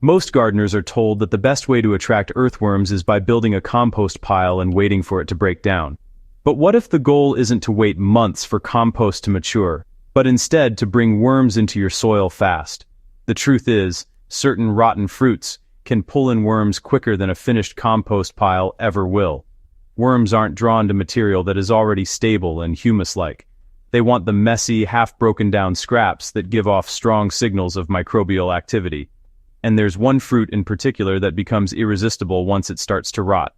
Most gardeners are told that the best way to attract earthworms is by building a compost pile and waiting for it to break down. But what if the goal isn't to wait months for compost to mature, but instead to bring worms into your soil fast? The truth is, certain rotten fruits can pull in worms quicker than a finished compost pile ever will. Worms aren't drawn to material that is already stable and humus-like. They want the messy, half-broken-down scraps that give off strong signals of microbial activity. And there's one fruit in particular that becomes irresistible once it starts to rot.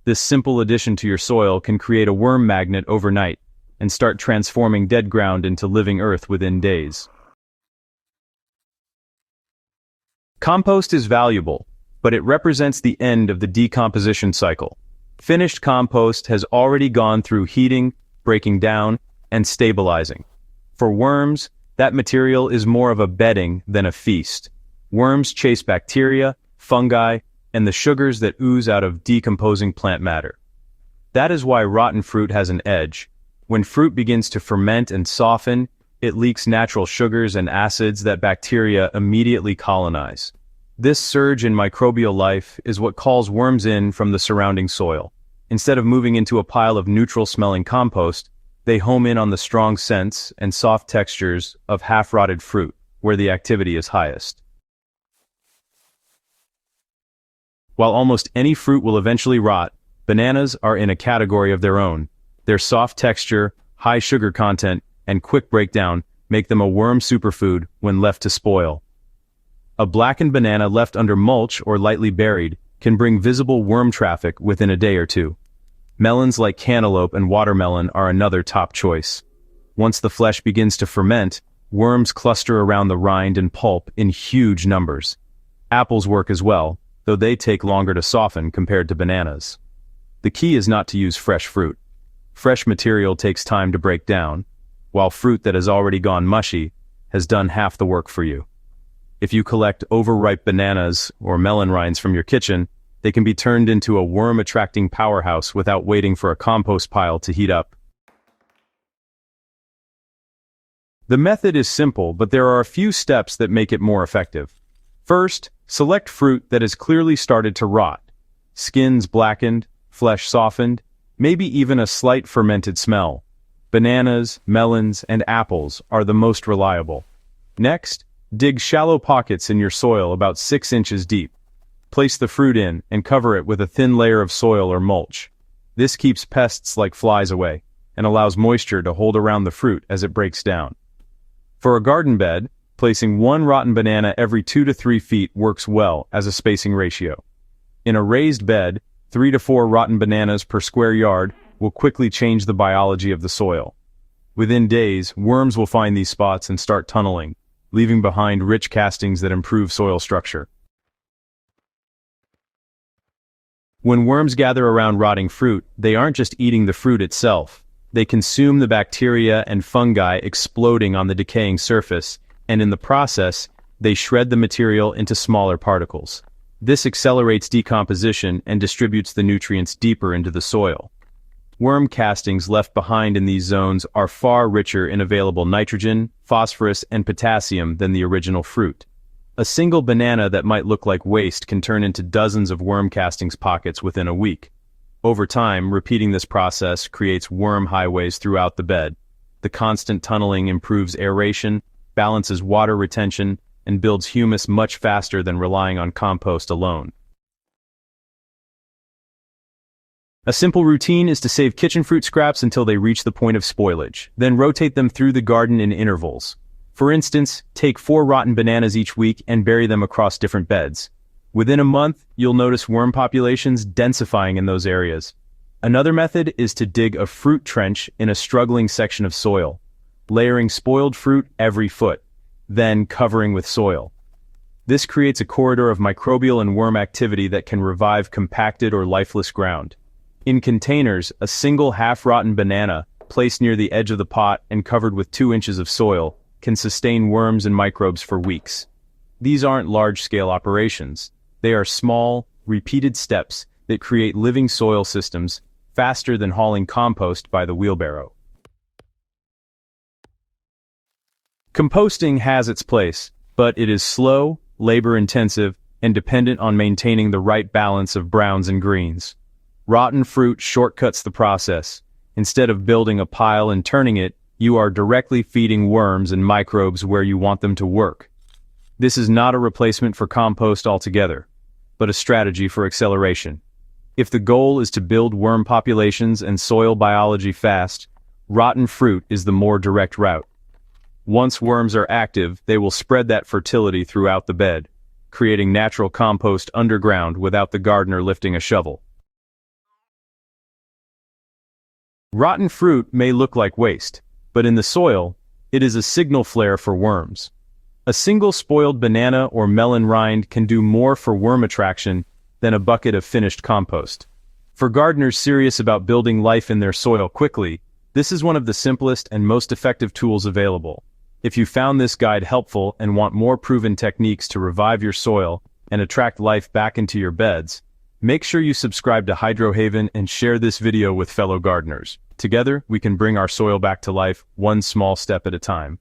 This simple addition to your soil can create a worm magnet overnight and start transforming dead ground into living earth within days. Compost is valuable, but it represents the end of the decomposition cycle. Finished compost has already gone through heating, breaking down, and stabilizing. For worms, that material is more of a bedding than a feast. Worms chase bacteria, fungi, and the sugars that ooze out of decomposing plant matter. That is why rotten fruit has an edge. When fruit begins to ferment and soften, it leaks natural sugars and acids that bacteria immediately colonize. This surge in microbial life is what calls worms in from the surrounding soil. Instead of moving into a pile of neutral-smelling compost, they home in on the strong scents and soft textures of half-rotted fruit, where the activity is highest. While almost any fruit will eventually rot, bananas are in a category of their own. Their soft texture, high sugar content, and quick breakdown make them a worm superfood when left to spoil. A blackened banana left under mulch or lightly buried can bring visible worm traffic within a day or two. Melons like cantaloupe and watermelon are another top choice. Once the flesh begins to ferment, worms cluster around the rind and pulp in huge numbers. Apples work as well, though they take longer to soften compared to bananas. The key is not to use fresh fruit. Fresh material takes time to break down, while fruit that has already gone mushy has done half the work for you. If you collect overripe bananas or melon rinds from your kitchen, they can be turned into a worm-attracting powerhouse without waiting for a compost pile to heat up. The method is simple, but there are a few steps that make it more effective. First, select fruit that has clearly started to rot. Skins blackened, flesh softened, maybe even a slight fermented smell. Bananas, melons, and apples are the most reliable. Next, dig shallow pockets in your soil about 6 inches deep. Place the fruit in and cover it with a thin layer of soil or mulch. This keeps pests like flies away and allows moisture to hold around the fruit as it breaks down. For a garden bed, placing one rotten banana every 2 to 3 feet works well as a spacing ratio. In a raised bed, 3 to 4 rotten bananas per square yard will quickly change the biology of the soil. Within days, worms will find these spots and start tunneling, leaving behind rich castings that improve soil structure. When worms gather around rotting fruit, they aren't just eating the fruit itself. They consume the bacteria and fungi exploding on the decaying surface, and in the process, they shred the material into smaller particles. This accelerates decomposition and distributes the nutrients deeper into the soil. Worm castings left behind in these zones are far richer in available nitrogen, phosphorus, and potassium than the original fruit. A single banana that might look like waste can turn into dozens of worm castings pockets within a week. Over time, repeating this process creates worm highways throughout the bed. The constant tunneling improves aeration, balances water retention, and builds humus much faster than relying on compost alone. A simple routine is to save kitchen fruit scraps until they reach the point of spoilage, then rotate them through the garden in intervals. For instance, take 4 rotten bananas each week and bury them across different beds. Within a month, you'll notice worm populations densifying in those areas. Another method is to dig a fruit trench in a struggling section of soil, layering spoiled fruit every foot, then covering with soil. This creates a corridor of microbial and worm activity that can revive compacted or lifeless ground. In containers, a single half-rotten banana, placed near the edge of the pot and covered with 2 inches of soil, can sustain worms and microbes for weeks. These aren't large-scale operations. They are small, repeated steps that create living soil systems faster than hauling compost by the wheelbarrow. Composting has its place, but it is slow, labor-intensive, and dependent on maintaining the right balance of browns and greens. Rotten fruit shortcuts the process. Instead of building a pile and turning it, you are directly feeding worms and microbes where you want them to work. This is not a replacement for compost altogether, but a strategy for acceleration. If the goal is to build worm populations and soil biology fast, rotten fruit is the more direct route. Once worms are active, they will spread that fertility throughout the bed, creating natural compost underground without the gardener lifting a shovel. Rotten fruit may look like waste, but in the soil, it is a signal flare for worms. A single spoiled banana or melon rind can do more for worm attraction than a bucket of finished compost. For gardeners serious about building life in their soil quickly, this is one of the simplest and most effective tools available. If you found this guide helpful and want more proven techniques to revive your soil and attract life back into your beds, make sure you subscribe to Hydrohaven and share this video with fellow gardeners. Together, we can bring our soil back to life, one small step at a time.